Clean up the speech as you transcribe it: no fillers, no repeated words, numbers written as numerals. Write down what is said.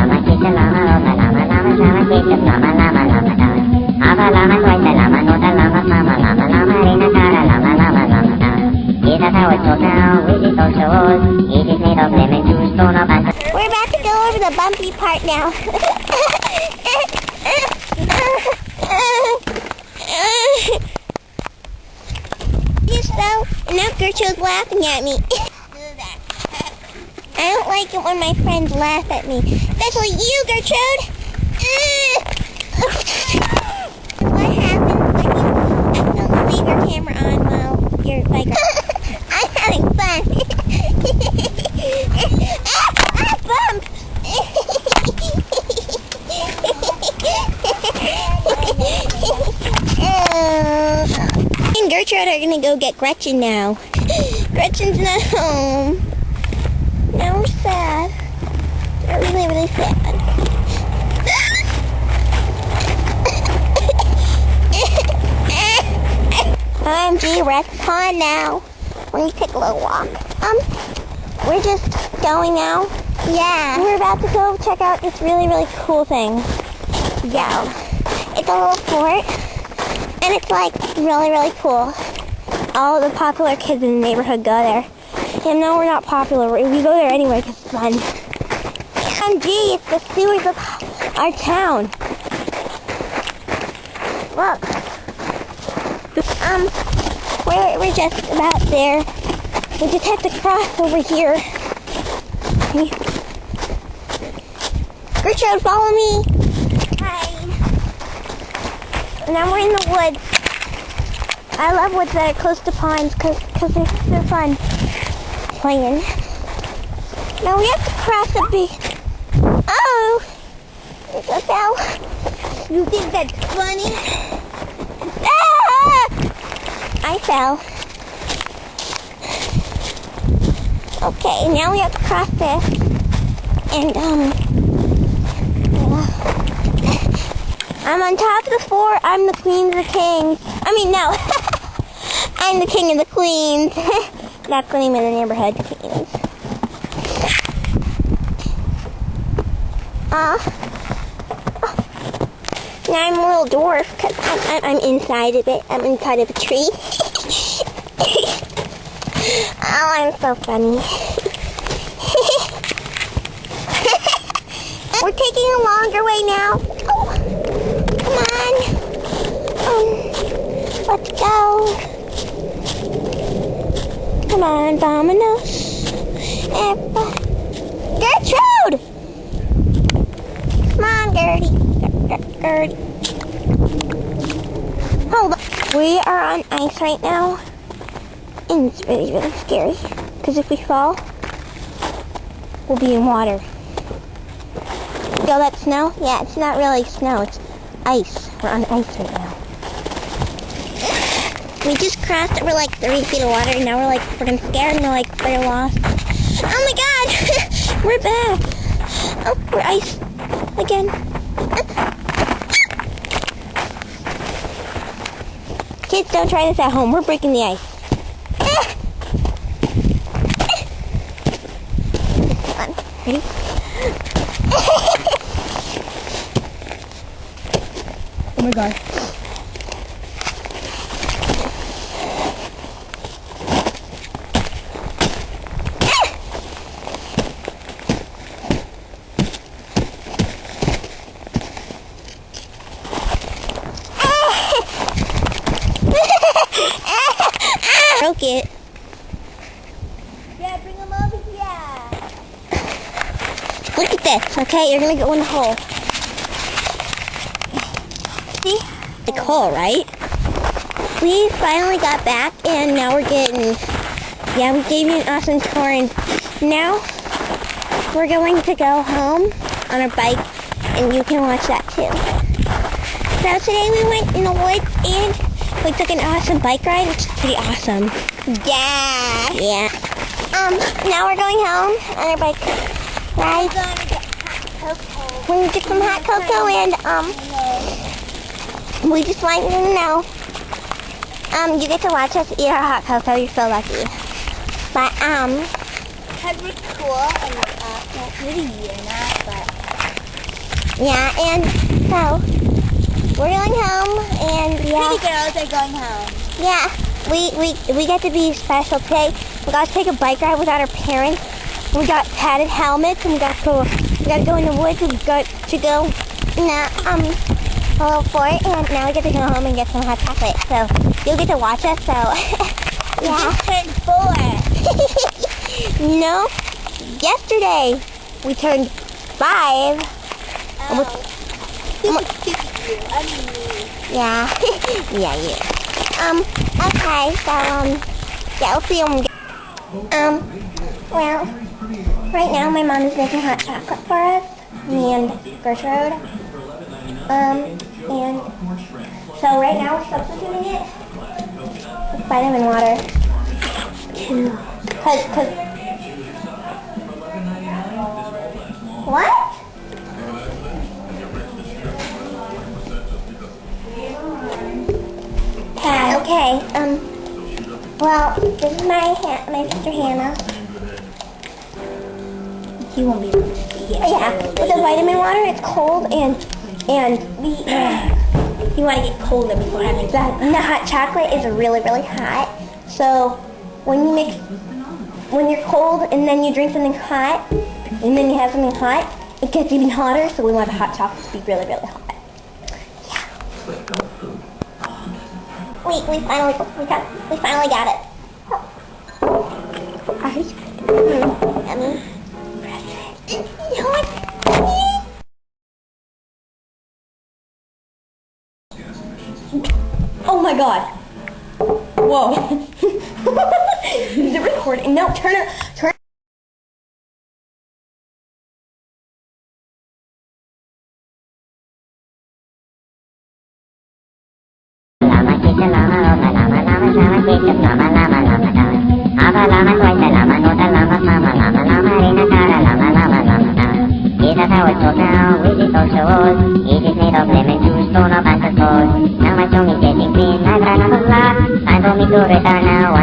llama, quita llama, rota llama, llama, llama, quita llama, llama, llama, llama. Ava llama, suelta llama, nota llama, mama llama, llama, reina cara llama, llama, llama, llama. Is that how it's now? Is it also old? Is it made of lemon juice, stone or banter? We're about to go over the bumpy part now. And now Gertrude's laughing at me. I don't like it when my friends laugh at me. Especially you, Gertrude. What happens when you accidentally leave your camera on while you're like... I'm having fun. Bump! And Girtrode are gonna go get Gretchen now. Gretchen's not home. Now we're sad. We're really, really sad. OMG, we're at the pond now. We're gonna take a little walk. We're just going now. Yeah. We're about to go check out this really, really cool thing. Yeah. It's a little fort. And it's like really, really cool. All the popular kids in the neighborhood go there. And no, we're not popular. We go there anyway because it's fun. OMG, it's the sewers of our town. Look. We're just about there. We just have to cross over here. Gertrude, follow me. Hi. Now we're in the woods. I love woods that are close to ponds because they're so fun playing. Now we have to cross a big... Oh! I fell. You think that's funny? Ah! I fell. Okay, now we have to cross this. And, I'm on top of the fort. I'm the queen of the kings. I mean, no. I'm the king of the queens. That's the name of the neighborhood, Queens. Now I'm a little dwarf because I'm inside of it. I'm inside of a tree. Oh, I'm so funny. We're taking a longer way now. Oh, come on. Let's go. Come on, Dominoes. Gertrude! Come on, Gertie. Hold on. We are on ice right now. And it's really, really scary. Because if we fall, we'll be in water. See all that snow? Yeah, it's not really snow. It's ice. We're on ice right now. We just crossed over like 30 feet of water, and now we're freaking scared, and we're lost. Oh my god! We're back! Oh, we're ice again. Kids, don't try this at home. We're breaking the ice. Ready? Oh my god. Broke it. Yeah, bring them over here. Look at this, okay? You're gonna go in the hole. See? The hole, right? We finally got back, and now we're getting... Yeah, we gave you an awesome tour, and now we're going to go home on our bike, and you can watch that too. So today we went in the woods, and we took an awesome bike ride, which is pretty awesome. Yeah! Yeah. Now we're going home on our bike ride. We're gonna get some hot cocoa, and, we just want you to know, you get to watch us eat our hot cocoa. You're so lucky. But, It was cool, and, not really or not, but Yeah, and so we're going home, and yeah. Pretty girls are going home. Yeah, we get to be special today. We got to take a bike ride without our parents. We got padded helmets, and we got to go in the woods. And we got to go in a little fort, and now we get to go home and get some hot chocolate. So you'll get to watch us. So You yeah. just turned 4. No, yesterday we turned 5. Oh. I mean me. Yeah, yeah, you. Okay, so yeah, we'll see you when we get. Well, right now my mom is making hot chocolate for us, me and Girtrode. And so right now we're substituting it with vitamin water. Cause what? Okay, well, this is my sister Hannah. You won't be able to see it. Yeah, with the vitamin water, it's cold, and You want to get colder before having that. the hot chocolate is really, really hot. So when you're cold and then you drink something hot, and then you have something hot, it gets even hotter. So we want the hot chocolate to be really, really hot. We finally got it. Oh my god. Whoa. Is it recording? No, turn it. Lama kita lama lama lama lama sama kita lama lama lama lama. Apa lama tuaita lama nota lama mama lama lama rina cara lama lama lama lama. Kita tahu itu now with it also. It is made of lemon juice, stone of anthracote. Nama cumi getting clean, I ran out of luck. Time for me to return now.